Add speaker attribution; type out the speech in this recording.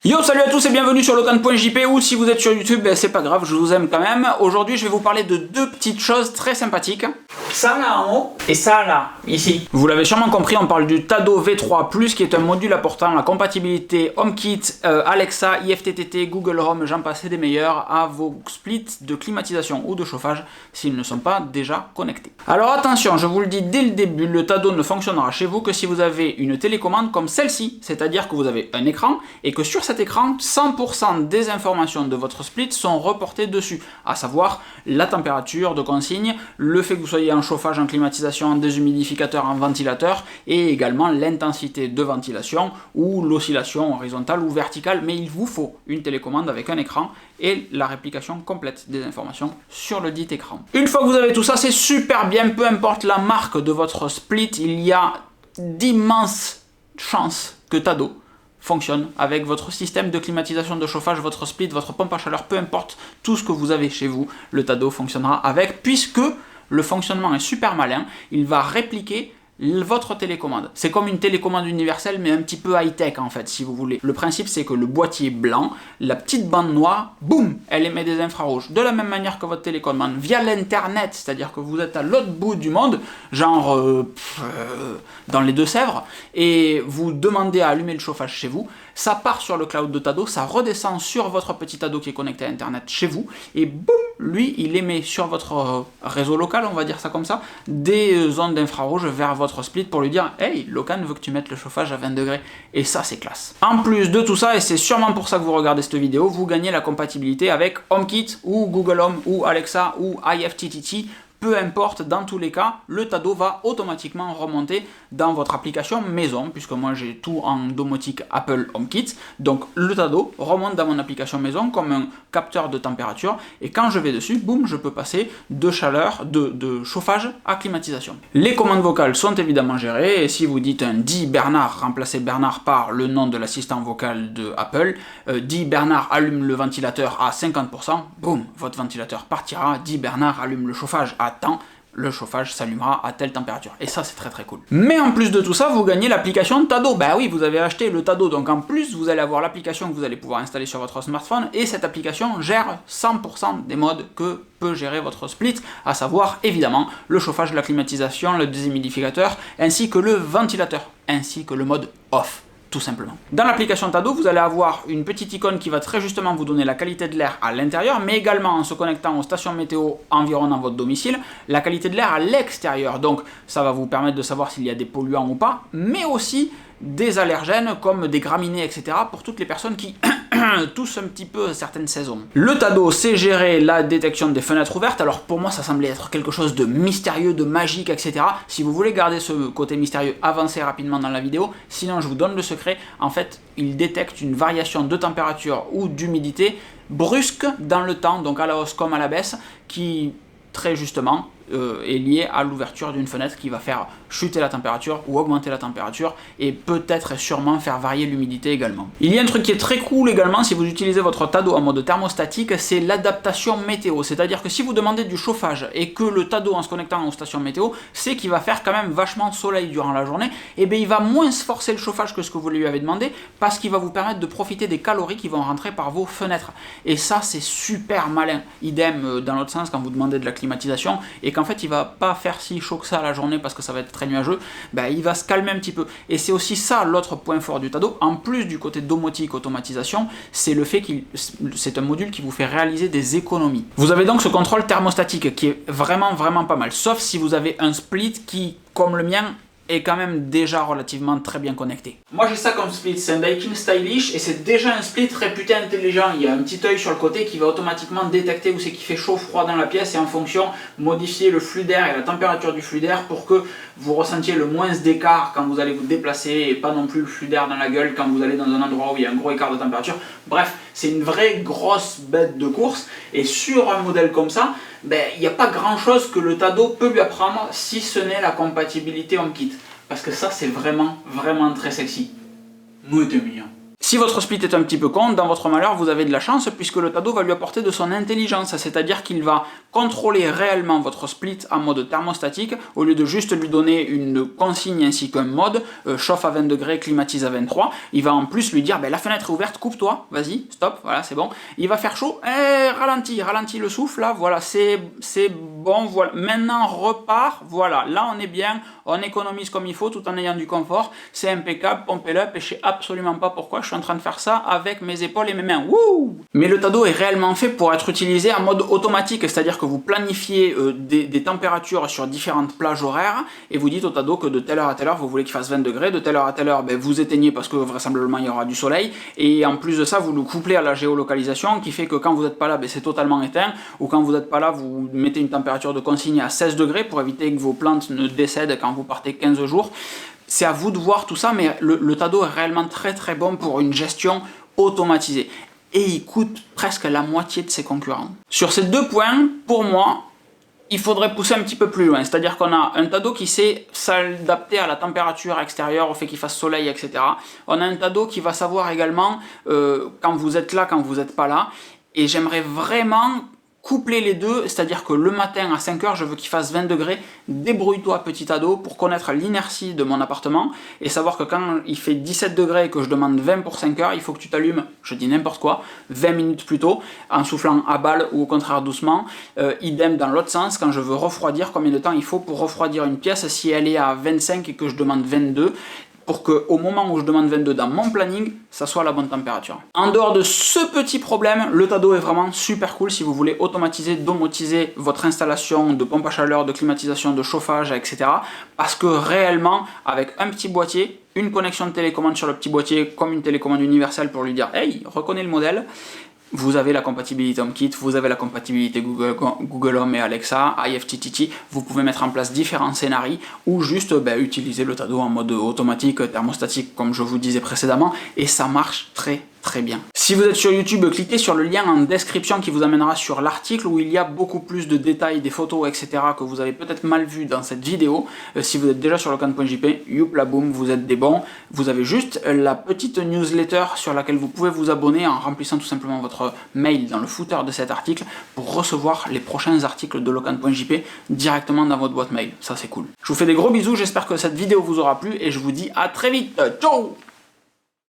Speaker 1: Yo, salut à tous et bienvenue sur Locan.jp, ou si vous êtes sur YouTube, ben c'est pas grave, je vous aime quand même. Aujourd'hui, je vais vous parler de deux petites choses très sympathiques. Ça là en haut et ça là, ici. Vous l'avez sûrement compris, on parle du Tado V3+, qui est un module apportant la compatibilité HomeKit, Alexa, IFTTT, Google Home, j'en passe et des meilleurs, à vos splits de climatisation ou de chauffage s'ils ne sont pas déjà connectés. Alors attention, je vous le dis dès le début, le Tado ne fonctionnera chez vous que si vous avez une télécommande comme celle-ci, c'est-à-dire que vous avez un écran et que sur cet écran, 100% des informations de votre split sont reportées dessus, à savoir la température de consigne, le fait que vous soyez en chauffage, en climatisation, en déshumidificateur, en ventilateur, et également l'intensité de ventilation ou l'oscillation horizontale ou verticale, mais il vous faut une télécommande avec un écran et la réplication complète des informations sur le dit écran. Une fois que vous avez tout ça, c'est super bien, peu importe la marque de votre split, il y a d'immenses chances que Tado fonctionne avec votre système de climatisation, de chauffage, votre split, votre pompe à chaleur, peu importe tout ce que vous avez chez vous, le Tado fonctionnera avec, puisque le fonctionnement est super malin, il va répliquer votre télécommande. C'est comme une télécommande universelle, mais un petit peu high-tech en fait, si vous voulez. Le principe, c'est que le boîtier blanc, la petite bande noire, boum, elle émet des infrarouges. De la même manière que votre télécommande, via l'internet, c'est-à-dire que vous êtes à l'autre bout du monde, genre dans les Deux-Sèvres, et vous demandez à allumer le chauffage chez vous, ça part sur le cloud de Tado, ça redescend sur votre petit Tado qui est connecté à internet chez vous, et boum, lui, il émet sur votre réseau local, on va dire ça comme ça, des ondes d'infrarouge vers votre split pour lui dire « Hey, Locan veut que tu mettes le chauffage à 20 degrés ». Et ça, c'est classe. En plus de tout ça, et c'est sûrement pour ça que vous regardez cette vidéo, vous gagnez la compatibilité avec HomeKit, ou Google Home, ou Alexa, ou IFTTT. Peu importe, dans tous les cas, le Tado va automatiquement remonter dans votre application maison, puisque moi j'ai tout en domotique Apple HomeKit, donc le Tado remonte dans mon application maison comme un capteur de température, et quand je vais dessus, boum, je peux passer de chaleur, de chauffage à climatisation. Les commandes vocales sont évidemment gérées, et si vous dites un « Dis Bernard », remplacez Bernard par le nom de l'assistant vocal de Apple, « Dis Bernard, allume le ventilateur à 50%, boum, votre ventilateur partira, « Dis Bernard, allume le chauffage à temps, le chauffage s'allumera à telle température. » Et ça, c'est très très cool. Mais en plus de tout ça, vous gagnez l'application Tado. Bah oui, vous avez acheté le Tado, donc en plus, vous allez avoir l'application que vous allez pouvoir installer sur votre smartphone, et cette application gère 100% des modes que peut gérer votre split, à savoir évidemment le chauffage, la climatisation, le déshumidificateur, ainsi que le ventilateur, ainsi que le mode off. Tout simplement. Dans l'application Tado, vous allez avoir une petite icône qui va très justement vous donner la qualité de l'air à l'intérieur, mais également en se connectant aux stations météo environnant votre domicile, la qualité de l'air à l'extérieur. Donc ça va vous permettre de savoir s'il y a des polluants ou pas, mais aussi des allergènes comme des graminées, etc. pour toutes les personnes qui toussent un petit peu certaines saisons. Le Tado sait gérer la détection des fenêtres ouvertes. Alors pour moi, ça semblait être quelque chose de mystérieux, de magique, etc. Si vous voulez garder ce côté mystérieux, avancez rapidement dans la vidéo. Sinon, je vous donne le secret. En fait, il détecte une variation de température ou d'humidité brusque dans le temps, donc à la hausse comme à la baisse, qui très justement est lié à l'ouverture d'une fenêtre qui va faire chuter la température ou augmenter la température et peut-être et sûrement faire varier l'humidité également. Il y a un truc qui est très cool également si vous utilisez votre Tado en mode thermostatique, c'est l'adaptation météo. C'est-à-dire que si vous demandez du chauffage et que le Tado en se connectant aux stations météo sait qu'il va faire quand même vachement soleil durant la journée, et bien il va moins se forcer le chauffage que ce que vous lui avez demandé parce qu'il va vous permettre de profiter des calories qui vont rentrer par vos fenêtres. Et ça, c'est super malin. Idem dans l'autre sens quand vous demandez de la climatisation et qu'en fait il va pas faire si chaud que ça la journée parce que ça va être très nuageux, ben, il va se calmer un petit peu. Et c'est aussi ça l'autre point fort du Tado, en plus du côté domotique, automatisation, c'est le fait qu'il c'est un module qui vous fait réaliser des économies. Vous avez donc ce contrôle thermostatique qui est vraiment pas mal, sauf si vous avez un split qui, comme le mien, est quand même déjà relativement très bien connecté. Moi j'ai ça comme split, c'est un Daikin Stylish et c'est déjà un split réputé intelligent. Il y a un petit œil sur le côté qui va automatiquement détecter où c'est qu'il fait chaud, froid dans la pièce et en fonction modifier le flux d'air et la température du flux d'air pour que vous ressentiez le moins d'écart quand vous allez vous déplacer et pas non plus le flux d'air dans la gueule quand vous allez dans un endroit où il y a un gros écart de température. Bref, c'est une vraie grosse bête de course et sur un modèle comme ça, ben, il n'y a pas grand chose que le Tado peut lui apprendre si ce n'est la compatibilité HomeKit. Parce que ça, c'est vraiment très sexy. Nous, t'es mignon. Si votre split est un petit peu con, dans votre malheur, vous avez de la chance puisque le Tado va lui apporter de son intelligence, c'est-à-dire qu'il va contrôler réellement votre split en mode thermostatique au lieu de juste lui donner une consigne ainsi qu'un mode, chauffe à 20 degrés, climatise à 23. Il va en plus lui dire la fenêtre est ouverte, coupe-toi, vas-y, stop, voilà, c'est bon. Il va faire chaud, ralentis le souffle, là, voilà, c'est bon, voilà. Maintenant, repart, voilà, là on est bien, on économise comme il faut tout en ayant du confort, c'est impeccable, pompez-le, et je sais absolument pas pourquoi je suis en train de faire ça avec mes épaules et mes mains. Wouh! Mais le Tado est réellement fait pour être utilisé en mode automatique, c'est-à-dire que vous planifiez des températures sur différentes plages horaires et vous dites au Tado que de telle heure à telle heure vous voulez qu'il fasse 20 degrés, de telle heure à telle heure vous éteignez parce que vraisemblablement il y aura du soleil, et en plus de ça vous le couplez à la géolocalisation qui fait que quand vous n'êtes pas là c'est totalement éteint, ou quand vous n'êtes pas là vous mettez une température de consigne à 16 degrés pour éviter que vos plantes ne décèdent quand vous partez 15 jours. C'est à vous de voir tout ça, mais le Tado est réellement très très bon pour une gestion automatisée. Et il coûte presque la moitié de ses concurrents. Sur ces deux points, pour moi, il faudrait pousser un petit peu plus loin. C'est-à-dire qu'on a un Tado qui sait s'adapter à la température extérieure, au fait qu'il fasse soleil, etc. On a un Tado qui va savoir également quand vous êtes là, quand vous n'êtes pas là. Et j'aimerais vraiment coupler les deux, c'est-à-dire que le matin à 5h, je veux qu'il fasse 20 degrés, débrouille-toi petit Tado pour connaître l'inertie de mon appartement et savoir que quand il fait 17 degrés et que je demande 20 pour 5h, il faut que tu t'allumes, je dis n'importe quoi, 20 minutes plus tôt, en soufflant à balle ou au contraire doucement. Idem dans l'autre sens, quand je veux refroidir, combien de temps il faut pour refroidir une pièce si elle est à 25 et que je demande 22, pour qu'au moment où je demande 22 dans mon planning, ça soit la bonne température. En dehors de ce petit problème, le Tado est vraiment super cool si vous voulez automatiser, domotiser votre installation de pompe à chaleur, de climatisation, de chauffage, etc. Parce que réellement, avec un petit boîtier, une connexion de télécommande sur le petit boîtier, comme une télécommande universelle pour lui dire « Hey, reconnais le modèle », vous avez la compatibilité HomeKit, vous avez la compatibilité Google Home et Alexa, IFTTT, vous pouvez mettre en place différents scénarios ou juste utiliser le Tado en mode automatique, thermostatique comme je vous disais précédemment, et ça marche très très bien. Si vous êtes sur YouTube, cliquez sur le lien en description qui vous amènera sur l'article où il y a beaucoup plus de détails, des photos, etc. que vous avez peut-être mal vu dans cette vidéo. Si vous êtes déjà sur locan.jp, youpla boum, vous êtes des bons. Vous avez juste la petite newsletter sur laquelle vous pouvez vous abonner en remplissant tout simplement votre mail dans le footer de cet article pour recevoir les prochains articles de locan.jp directement dans votre boîte mail. Ça c'est cool. Je vous fais des gros bisous, j'espère que cette vidéo vous aura plu et je vous dis à très vite. Ciao!